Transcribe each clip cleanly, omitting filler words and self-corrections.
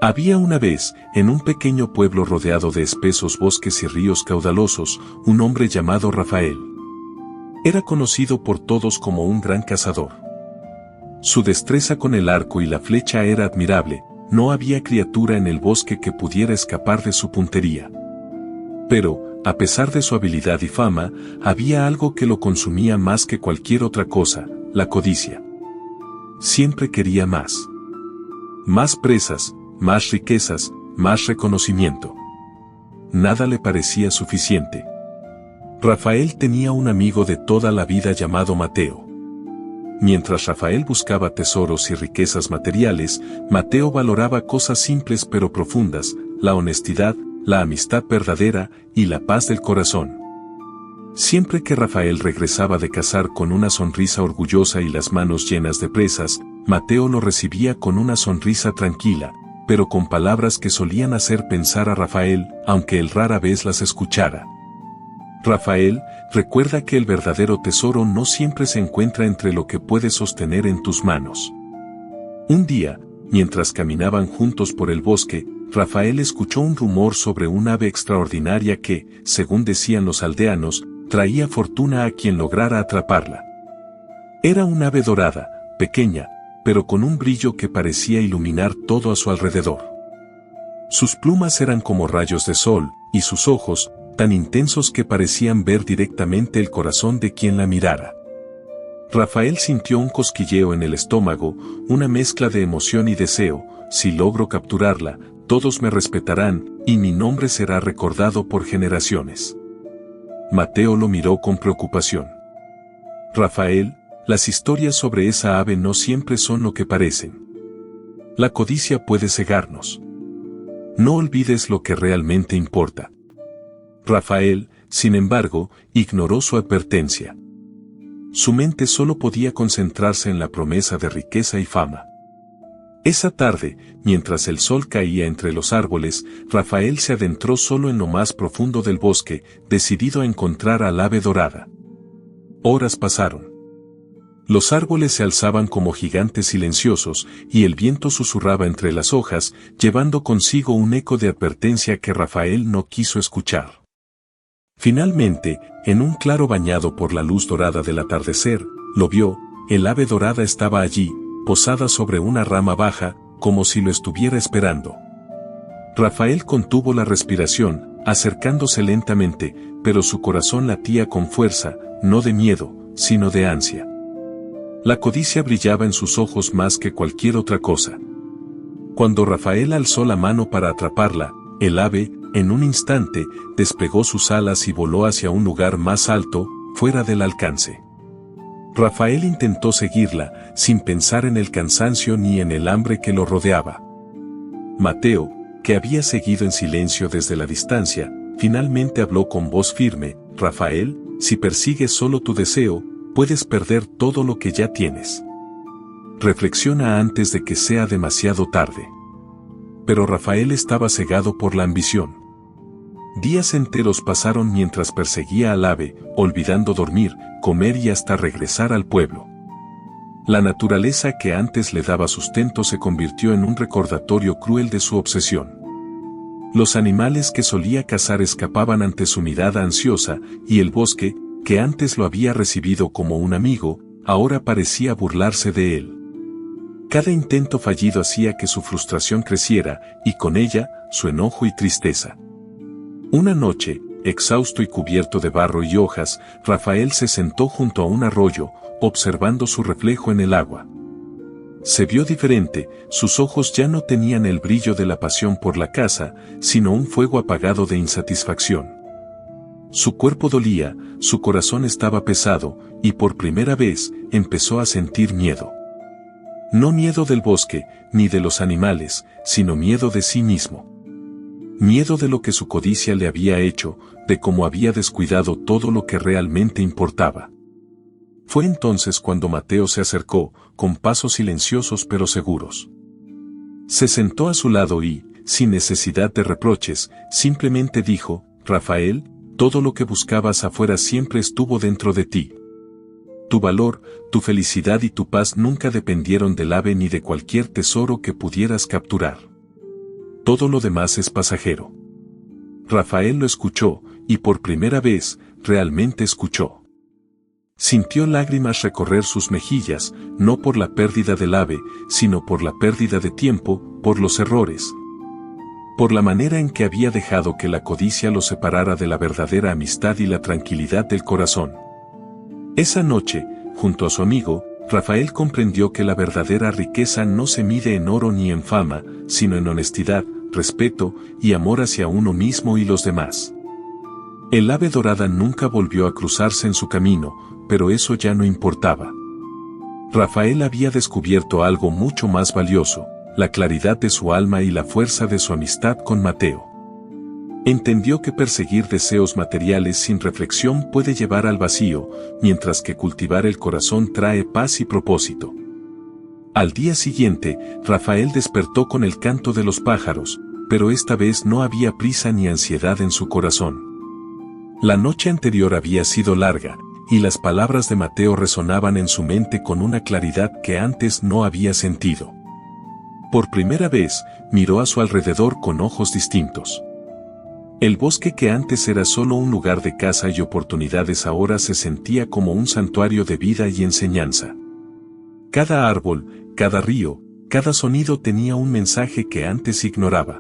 Había una vez, en un pequeño pueblo rodeado de espesos bosques y ríos caudalosos, un hombre llamado Rafael. Era conocido por todos como un gran cazador. Su destreza con el arco y la flecha era admirable, no había criatura en el bosque que pudiera escapar de su puntería. Pero, a pesar de su habilidad y fama, había algo que lo consumía más que cualquier otra cosa, la codicia. Siempre quería más. Más presas, más riquezas, más reconocimiento. Nada le parecía suficiente. Rafael tenía un amigo de toda la vida llamado Mateo. Mientras Rafael buscaba tesoros y riquezas materiales, Mateo valoraba cosas simples pero profundas, la honestidad, la amistad verdadera y la paz del corazón. Siempre que Rafael regresaba de cazar con una sonrisa orgullosa y las manos llenas de presas, Mateo lo recibía con una sonrisa tranquila, pero con palabras que solían hacer pensar a Rafael, aunque él rara vez las escuchara. Rafael, recuerda que el verdadero tesoro no siempre se encuentra entre lo que puedes sostener en tus manos. Un día, mientras caminaban juntos por el bosque, Rafael escuchó un rumor sobre un ave extraordinaria que, según decían los aldeanos, traía fortuna a quien lograra atraparla. Era un ave dorada, pequeña, pero con un brillo que parecía iluminar todo a su alrededor. Sus plumas eran como rayos de sol, y sus ojos, tan intensos que parecían ver directamente el corazón de quien la mirara. Rafael sintió un cosquilleo en el estómago, una mezcla de emoción y deseo: si logro capturarla, todos me respetarán, y mi nombre será recordado por generaciones. Mateo lo miró con preocupación. Rafael, las historias sobre esa ave no siempre son lo que parecen. La codicia puede cegarnos. No olvides lo que realmente importa. Rafael, sin embargo, ignoró su advertencia. Su mente solo podía concentrarse en la promesa de riqueza y fama. Esa tarde, mientras el sol caía entre los árboles, Rafael se adentró solo en lo más profundo del bosque, decidido a encontrar al ave dorada. Horas pasaron. Los árboles se alzaban como gigantes silenciosos, y el viento susurraba entre las hojas, llevando consigo un eco de advertencia que Rafael no quiso escuchar. Finalmente, en un claro bañado por la luz dorada del atardecer, lo vio. El ave dorada estaba allí, posada sobre una rama baja, como si lo estuviera esperando. Rafael contuvo la respiración, acercándose lentamente, pero su corazón latía con fuerza, no de miedo, sino de ansia. La codicia brillaba en sus ojos más que cualquier otra cosa. Cuando Rafael alzó la mano para atraparla, el ave, en un instante, desplegó sus alas y voló hacia un lugar más alto, fuera del alcance. Rafael intentó seguirla, sin pensar en el cansancio ni en el hambre que lo rodeaba. Mateo, que había seguido en silencio desde la distancia, finalmente habló con voz firme: Rafael, si persigues solo tu deseo, puedes perder todo lo que ya tienes. Reflexiona antes de que sea demasiado tarde. Pero Rafael estaba cegado por la ambición. Días enteros pasaron mientras perseguía al ave, olvidando dormir, comer y hasta regresar al pueblo. La naturaleza que antes le daba sustento se convirtió en un recordatorio cruel de su obsesión. Los animales que solía cazar escapaban ante su mirada ansiosa, y el bosque, que antes lo había recibido como un amigo, ahora parecía burlarse de él. Cada intento fallido hacía que su frustración creciera, y con ella, su enojo y tristeza. Una noche, exhausto y cubierto de barro y hojas, Rafael se sentó junto a un arroyo, observando su reflejo en el agua. Se vio diferente, sus ojos ya no tenían el brillo de la pasión por la caza, sino un fuego apagado de insatisfacción. Su cuerpo dolía, su corazón estaba pesado, y por primera vez, empezó a sentir miedo. No miedo del bosque, ni de los animales, sino miedo de sí mismo. Miedo de lo que su codicia le había hecho, de cómo había descuidado todo lo que realmente importaba. Fue entonces cuando Mateo se acercó, con pasos silenciosos pero seguros. Se sentó a su lado y, sin necesidad de reproches, simplemente dijo: Rafael, todo lo que buscabas afuera siempre estuvo dentro de ti. Tu valor, tu felicidad y tu paz nunca dependieron del ave ni de cualquier tesoro que pudieras capturar. todo lo demás es pasajero. Rafael lo escuchó, y por primera vez, realmente escuchó. Sintió lágrimas recorrer sus mejillas, no por la pérdida del ave, sino por la pérdida de tiempo, por los errores. Por la manera en que había dejado que la codicia lo separara de la verdadera amistad y la tranquilidad del corazón. Esa noche, junto a su amigo, Rafael comprendió que la verdadera riqueza no se mide en oro ni en fama, sino en honestidad, respeto y amor hacia uno mismo y los demás. El ave dorada nunca volvió a cruzarse en su camino, pero eso ya no importaba. Rafael había descubierto algo mucho más valioso, la claridad de su alma y la fuerza de su amistad con Mateo. Entendió que perseguir deseos materiales sin reflexión puede llevar al vacío, mientras que cultivar el corazón trae paz y propósito. Al día siguiente, Rafael despertó con el canto de los pájaros, pero esta vez no había prisa ni ansiedad en su corazón. La noche anterior había sido larga, y las palabras de Mateo resonaban en su mente con una claridad que antes no había sentido. Por primera vez, miró a su alrededor con ojos distintos. El bosque que antes era solo un lugar de caza y oportunidades ahora se sentía como un santuario de vida y enseñanza. Cada árbol, cada río, cada sonido tenía un mensaje que antes ignoraba.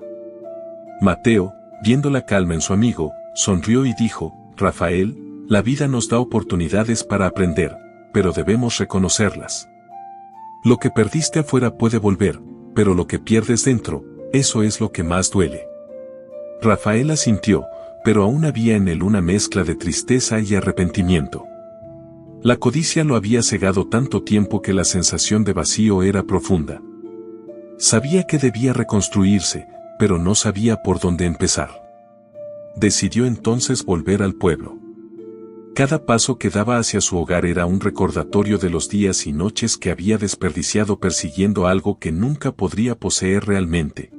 Mateo, viendo la calma en su amigo, sonrió y dijo: Rafael, la vida nos da oportunidades para aprender, pero debemos reconocerlas. Lo que perdiste afuera puede volver, pero lo que pierdes dentro, eso es lo que más duele. Rafael asintió, pero aún había en él una mezcla de tristeza y arrepentimiento. La codicia lo había cegado tanto tiempo que la sensación de vacío era profunda. Sabía que debía reconstruirse, pero no sabía por dónde empezar. Decidió entonces volver al pueblo. Cada paso que daba hacia su hogar era un recordatorio de los días y noches que había desperdiciado persiguiendo algo que nunca podría poseer realmente.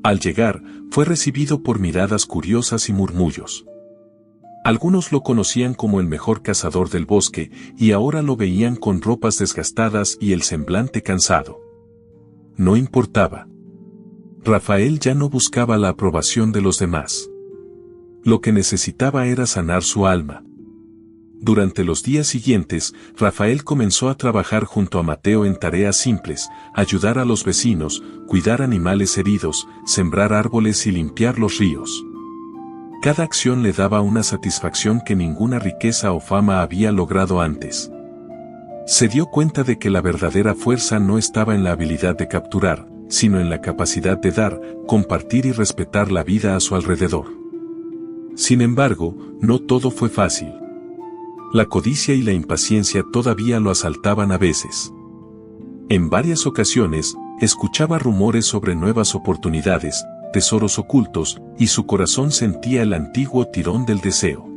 Al llegar, fue recibido por miradas curiosas y murmullos. Algunos lo conocían como el mejor cazador del bosque y ahora lo veían con ropas desgastadas y el semblante cansado. No importaba. Rafael ya no buscaba la aprobación de los demás. Lo que necesitaba era sanar su alma. Durante los días siguientes, Rafael comenzó a trabajar junto a Mateo en tareas simples, ayudar a los vecinos, cuidar animales heridos, sembrar árboles y limpiar los ríos. Cada acción le daba una satisfacción que ninguna riqueza o fama había logrado antes. Se dio cuenta de que la verdadera fuerza no estaba en la habilidad de capturar, sino en la capacidad de dar, compartir y respetar la vida a su alrededor. Sin embargo, no todo fue fácil. La codicia y la impaciencia todavía lo asaltaban a veces. En varias ocasiones, escuchaba rumores sobre nuevas oportunidades, tesoros ocultos, y su corazón sentía el antiguo tirón del deseo.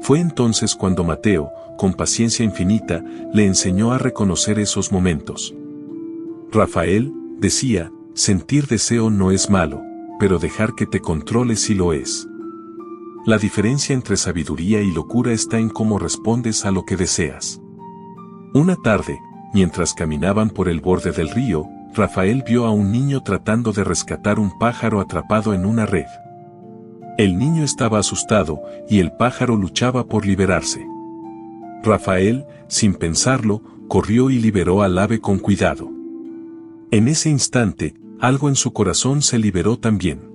Fue entonces cuando Mateo, con paciencia infinita, le enseñó a reconocer esos momentos. Rafael, decía, sentir deseo no es malo, pero dejar que te controle sí lo es. La diferencia entre sabiduría y locura está en cómo respondes a lo que deseas. Una tarde, mientras caminaban por el borde del río, Rafael vio a un niño tratando de rescatar un pájaro atrapado en una red. El niño estaba asustado, y el pájaro luchaba por liberarse. Rafael, sin pensarlo, corrió y liberó al ave con cuidado. En ese instante, algo en su corazón se liberó también.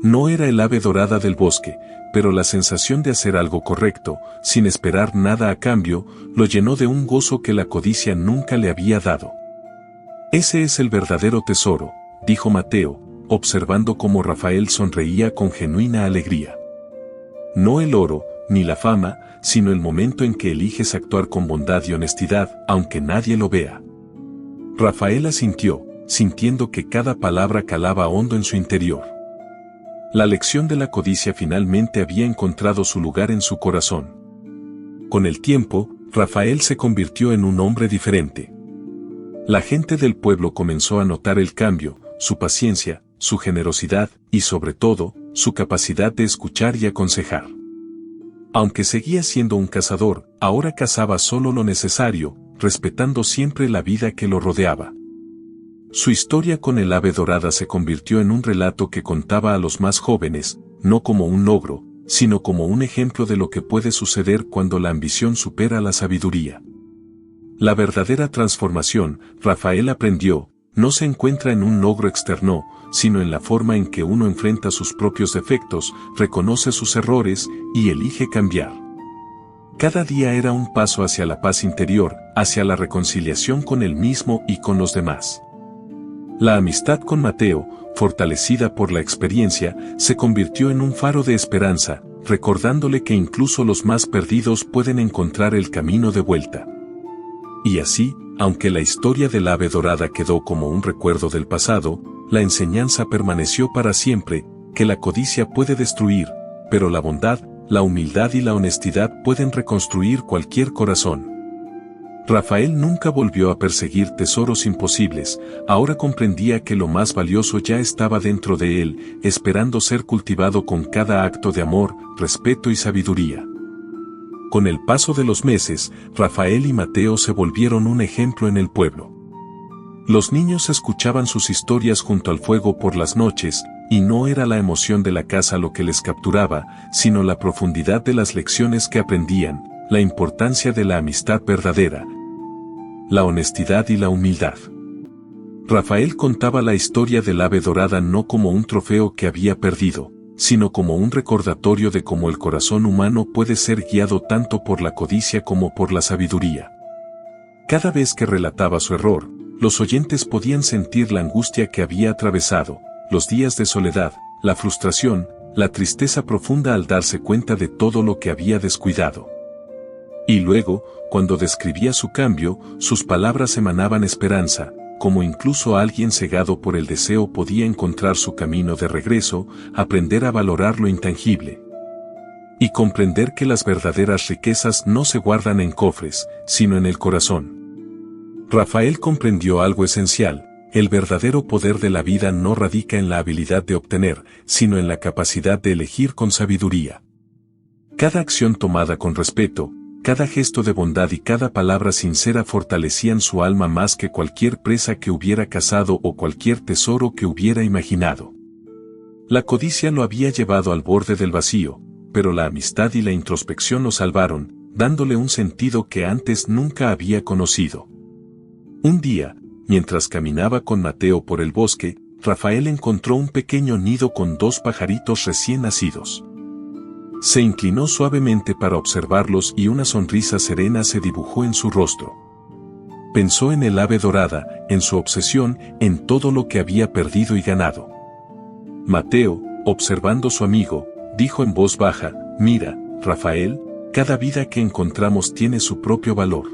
No era el ave dorada del bosque, pero la sensación de hacer algo correcto, sin esperar nada a cambio, lo llenó de un gozo que la codicia nunca le había dado. Ese es el verdadero tesoro, dijo Mateo, observando cómo Rafael sonreía con genuina alegría. No el oro, ni la fama, sino el momento en que eliges actuar con bondad y honestidad, aunque nadie lo vea. Rafael asintió, sintiendo que cada palabra calaba hondo en su interior. La lección de la codicia finalmente había encontrado su lugar en su corazón. Con el tiempo, Rafael se convirtió en un hombre diferente. La gente del pueblo comenzó a notar el cambio, su paciencia, su generosidad y sobre todo, su capacidad de escuchar y aconsejar. Aunque seguía siendo un cazador, ahora cazaba solo lo necesario, respetando siempre la vida que lo rodeaba. Su historia con el ave dorada se convirtió en un relato que contaba a los más jóvenes, no como un logro, sino como un ejemplo de lo que puede suceder cuando la ambición supera la sabiduría. La verdadera transformación, Rafael aprendió, no se encuentra en un logro externo, sino en la forma en que uno enfrenta sus propios defectos, reconoce sus errores y elige cambiar. Cada día era un paso hacia la paz interior, hacia la reconciliación con él mismo y con los demás. La amistad con Mateo, fortalecida por la experiencia, se convirtió en un faro de esperanza, recordándole que incluso los más perdidos pueden encontrar el camino de vuelta. Y así, aunque la historia del ave dorada quedó como un recuerdo del pasado, la enseñanza permaneció para siempre, que la codicia puede destruir, pero la bondad, la humildad y la honestidad pueden reconstruir cualquier corazón. Rafael nunca volvió a perseguir tesoros imposibles, ahora comprendía que lo más valioso ya estaba dentro de él, esperando ser cultivado con cada acto de amor, respeto y sabiduría. Con el paso de los meses, Rafael y Mateo se volvieron un ejemplo en el pueblo. Los niños escuchaban sus historias junto al fuego por las noches, y no era la emoción de la casa lo que les capturaba, sino la profundidad de las lecciones que aprendían, la importancia de la amistad verdadera, la honestidad y la humildad. Rafael contaba la historia del ave dorada no como un trofeo que había perdido, sino como un recordatorio de cómo el corazón humano puede ser guiado tanto por la codicia como por la sabiduría. Cada vez que relataba su error, los oyentes podían sentir la angustia que había atravesado, los días de soledad, la frustración, la tristeza profunda al darse cuenta de todo lo que había descuidado. Y luego, cuando describía su cambio, sus palabras emanaban esperanza, como incluso alguien cegado por el deseo podía encontrar su camino de regreso, aprender a valorar lo intangible. Y comprender que las verdaderas riquezas no se guardan en cofres, sino en el corazón. Rafael comprendió algo esencial, el verdadero poder de la vida no radica en la habilidad de obtener, sino en la capacidad de elegir con sabiduría. Cada acción tomada con respeto, cada gesto de bondad y cada palabra sincera fortalecían su alma más que cualquier presa que hubiera cazado o cualquier tesoro que hubiera imaginado. La codicia lo había llevado al borde del vacío, pero la amistad y la introspección lo salvaron, dándole un sentido que antes nunca había conocido. Un día, mientras caminaba con Mateo por el bosque, Rafael encontró un pequeño nido con 2 pajaritos recién nacidos. Se inclinó suavemente para observarlos y una sonrisa serena se dibujó en su rostro. Pensó en el ave dorada, en su obsesión, en todo lo que había perdido y ganado. Mateo, observando a su amigo, dijo en voz baja, «Mira, Rafael, cada vida que encontramos tiene su propio valor.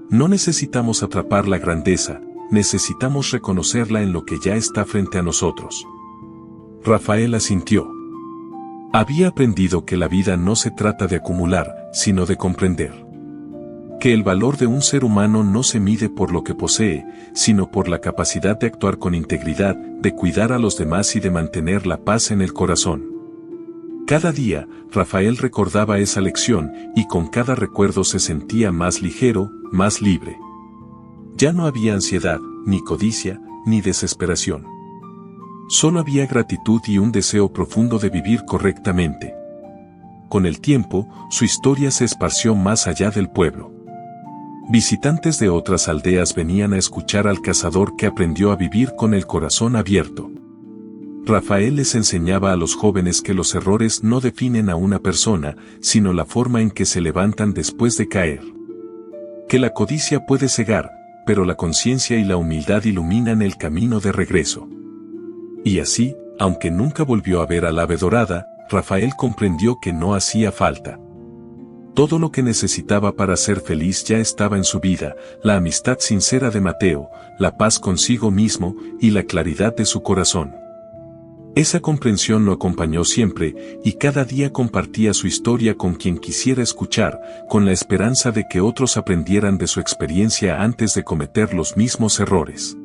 No necesitamos atrapar la grandeza, necesitamos reconocerla en lo que ya está frente a nosotros». Rafael asintió. Había aprendido que la vida no se trata de acumular, sino de comprender. Que el valor de un ser humano no se mide por lo que posee, sino por la capacidad de actuar con integridad, de cuidar a los demás y de mantener la paz en el corazón. Cada día, Rafael recordaba esa lección, y con cada recuerdo se sentía más ligero, más libre. Ya no había ansiedad, ni codicia, ni desesperación. Solo había gratitud y un deseo profundo de vivir correctamente. Con el tiempo, su historia se esparció más allá del pueblo. Visitantes de otras aldeas venían a escuchar al cazador que aprendió a vivir con el corazón abierto. Rafael les enseñaba a los jóvenes que los errores no definen a una persona, sino la forma en que se levantan después de caer. Que la codicia puede cegar, pero la conciencia y la humildad iluminan el camino de regreso. Y así, aunque nunca volvió a ver al ave dorada, Rafael comprendió que no hacía falta. Todo lo que necesitaba para ser feliz ya estaba en su vida, la amistad sincera de Mateo, la paz consigo mismo y la claridad de su corazón. Esa comprensión lo acompañó siempre, y cada día compartía su historia con quien quisiera escuchar, con la esperanza de que otros aprendieran de su experiencia antes de cometer los mismos errores.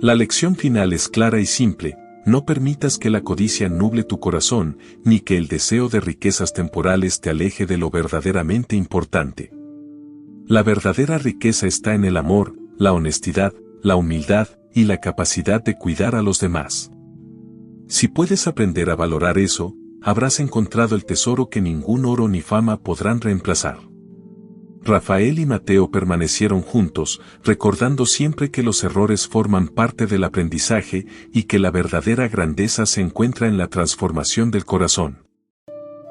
La lección final es clara y simple: no permitas que la codicia nuble tu corazón, ni que el deseo de riquezas temporales te aleje de lo verdaderamente importante. La verdadera riqueza está en el amor, la honestidad, la humildad, y la capacidad de cuidar a los demás. Si puedes aprender a valorar eso, habrás encontrado el tesoro que ningún oro ni fama podrán reemplazar. Rafael y Mateo permanecieron juntos, recordando siempre que los errores forman parte del aprendizaje y que la verdadera grandeza se encuentra en la transformación del corazón.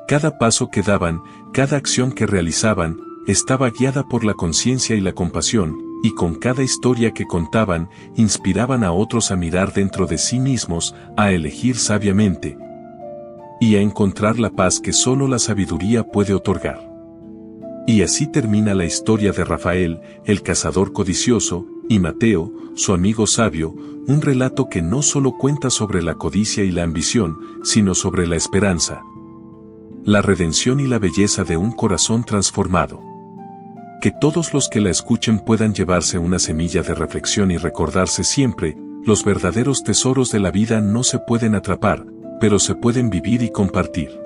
Cada paso que daban, cada acción que realizaban, estaba guiada por la conciencia y la compasión, y con cada historia que contaban, inspiraban a otros a mirar dentro de sí mismos, a elegir sabiamente, y a encontrar la paz que solo la sabiduría puede otorgar. Y así termina la historia de Rafael, el cazador codicioso, y Mateo, su amigo sabio, un relato que no solo cuenta sobre la codicia y la ambición, sino sobre la esperanza, la redención y la belleza de un corazón transformado. Que todos los que la escuchen puedan llevarse una semilla de reflexión y recordarse siempre, los verdaderos tesoros de la vida no se pueden atrapar, pero se pueden vivir y compartir.